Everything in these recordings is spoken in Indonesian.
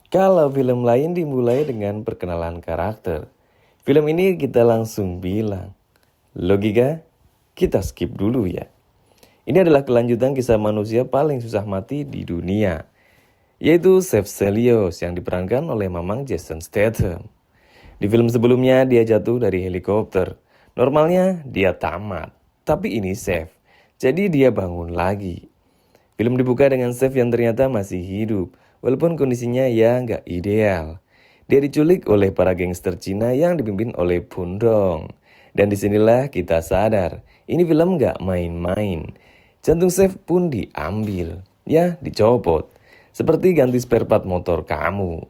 Kalau film lain dimulai dengan perkenalan karakter, film ini kita langsung bilang, logika, kita skip dulu ya. Ini adalah kelanjutan kisah manusia paling susah mati di dunia, yaitu Chef Stelios yang diperankan oleh Mamang Jason Statham. Di film sebelumnya dia jatuh dari helikopter. Normalnya dia tamat, tapi ini Chef, jadi dia bangun lagi. Film dibuka dengan Chef yang ternyata masih hidup, walaupun kondisinya ya nggak ideal. Dia diculik oleh para gangster Cina yang dipimpin oleh Pundong. Dan disinilah kita sadar, ini film nggak main-main. Jantung Chef pun diambil, ya dicopot. Seperti ganti spare part motor kamu.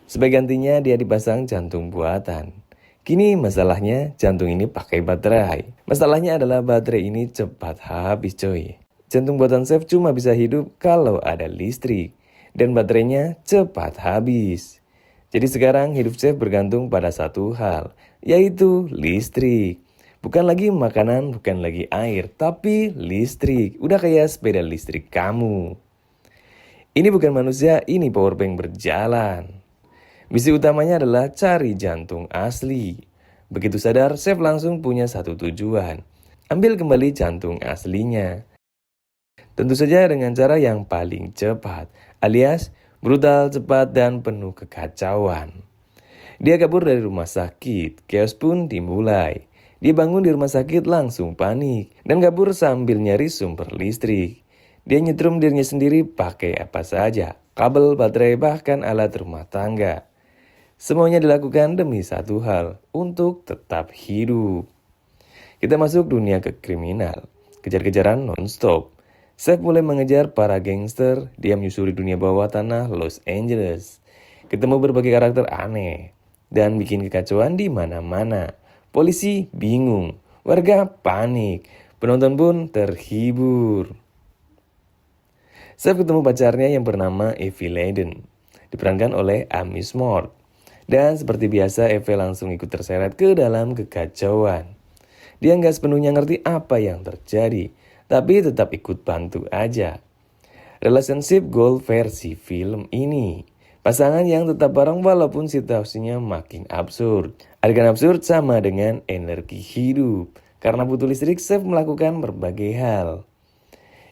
Sebagai gantinya dia dipasang jantung buatan. Kini masalahnya jantung ini pakai baterai. Masalahnya adalah baterai ini cepat habis coy. Jantung buatan Chef cuma bisa hidup kalau ada listrik. Dan baterainya cepat habis. Jadi sekarang hidup Chef bergantung pada satu hal, yaitu listrik. Bukan lagi makanan, bukan lagi air, tapi listrik. Udah kayak sepeda listrik kamu. Ini bukan manusia, ini powerbank berjalan. Misi utamanya adalah cari jantung asli. Begitu sadar, Chef langsung punya satu tujuan. Ambil kembali jantung aslinya. Tentu saja dengan cara yang paling cepat, alias brutal, cepat, dan penuh kekacauan. Dia kabur dari rumah sakit, chaos pun dimulai. Dia bangun di rumah sakit langsung panik, dan kabur sambil nyari sumber listrik. Dia nyetrum dirinya sendiri pakai apa saja, kabel, baterai, bahkan alat rumah tangga. Semuanya dilakukan demi satu hal, untuk tetap hidup. Kita masuk dunia kekriminal, kejar-kejaran non-stop. Chef mulai mengejar para gangster, dia menyusuri dunia bawah tanah Los Angeles. Ketemu berbagai karakter aneh, dan bikin kekacauan di mana-mana. Polisi bingung, warga panik, penonton pun terhibur. Chef ketemu pacarnya yang bernama Evie Leiden, diperankan oleh Amy Smart. Dan seperti biasa, Eve langsung ikut terseret ke dalam kekacauan. Dia nggak sepenuhnya ngerti apa yang terjadi, tapi tetap ikut bantu aja. Relationship goal versi film ini. Pasangan yang tetap bareng walaupun situasinya makin absurd. Adegan absurd sama dengan energi hidup. Karena butuh listrik, Chef melakukan berbagai hal.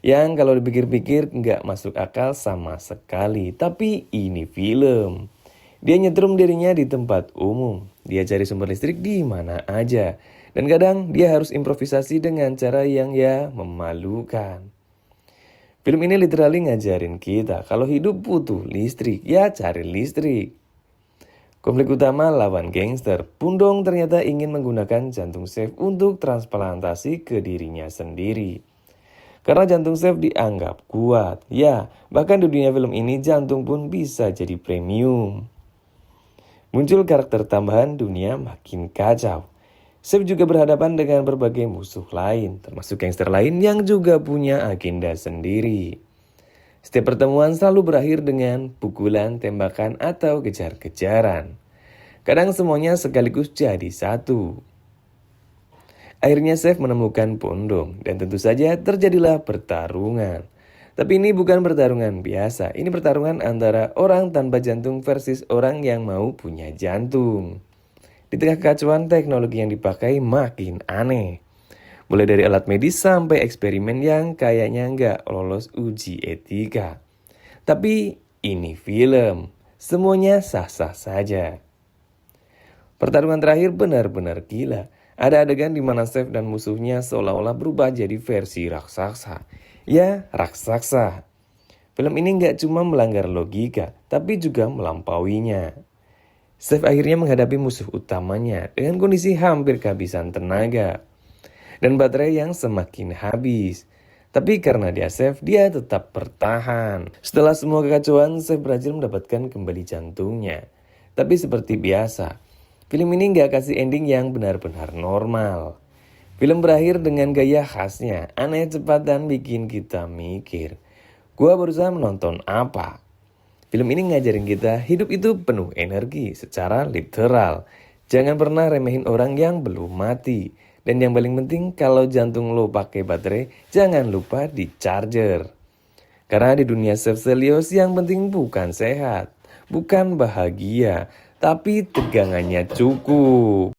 Yang kalau dipikir-pikir nggak masuk akal sama sekali. Tapi ini film. Dia nyetrum dirinya di tempat umum. Dia cari sumber listrik di mana aja. Dan kadang dia harus improvisasi dengan cara yang ya memalukan. Film ini literally ngajarin kita kalau hidup butuh listrik, ya cari listrik. Konflik utama lawan gangster. Pundong ternyata ingin menggunakan jantung Chef untuk transplantasi ke dirinya sendiri. Karena jantung Chef dianggap kuat. Ya, bahkan di dunia film ini jantung pun bisa jadi premium. Muncul karakter tambahan, dunia makin kacau. Chef juga berhadapan dengan berbagai musuh lain, termasuk gangster lain yang juga punya agenda sendiri. Setiap pertemuan selalu berakhir dengan pukulan, tembakan, atau kejar-kejaran. Kadang semuanya sekaligus jadi satu. Akhirnya Chef menemukan Pundong, dan tentu saja terjadilah pertarungan. Tapi ini bukan pertarungan biasa, ini pertarungan antara orang tanpa jantung versus orang yang mau punya jantung. Di tengah kekacauan, teknologi yang dipakai makin aneh. Mulai dari alat medis sampai eksperimen yang kayaknya nggak lolos uji etika. Tapi ini film, semuanya sah-sah saja. Pertarungan terakhir benar-benar gila. Ada adegan di mana Chef dan musuhnya seolah-olah berubah jadi versi raksasa. Ya, raksasa. Film ini nggak cuma melanggar logika, tapi juga melampauinya. Chef akhirnya menghadapi musuh utamanya dengan kondisi hampir kehabisan tenaga. Dan baterai yang semakin habis. Tapi karena dia Chef, dia tetap bertahan. Setelah semua kekacauan, Chef berhasil mendapatkan kembali jantungnya. Tapi seperti biasa, film ini nggak kasih ending yang benar-benar normal. Film berakhir dengan gaya khasnya, aneh, cepat, dan bikin kita mikir. Gua berusaha menonton apa? Film ini ngajarin kita hidup itu penuh energi secara literal. Jangan pernah remehin orang yang belum mati. Dan yang paling penting, kalau jantung lo pakai baterai, jangan lupa di charger. Karena di dunia Chef Stelios yang penting bukan sehat, bukan bahagia, tapi tegangannya cukup.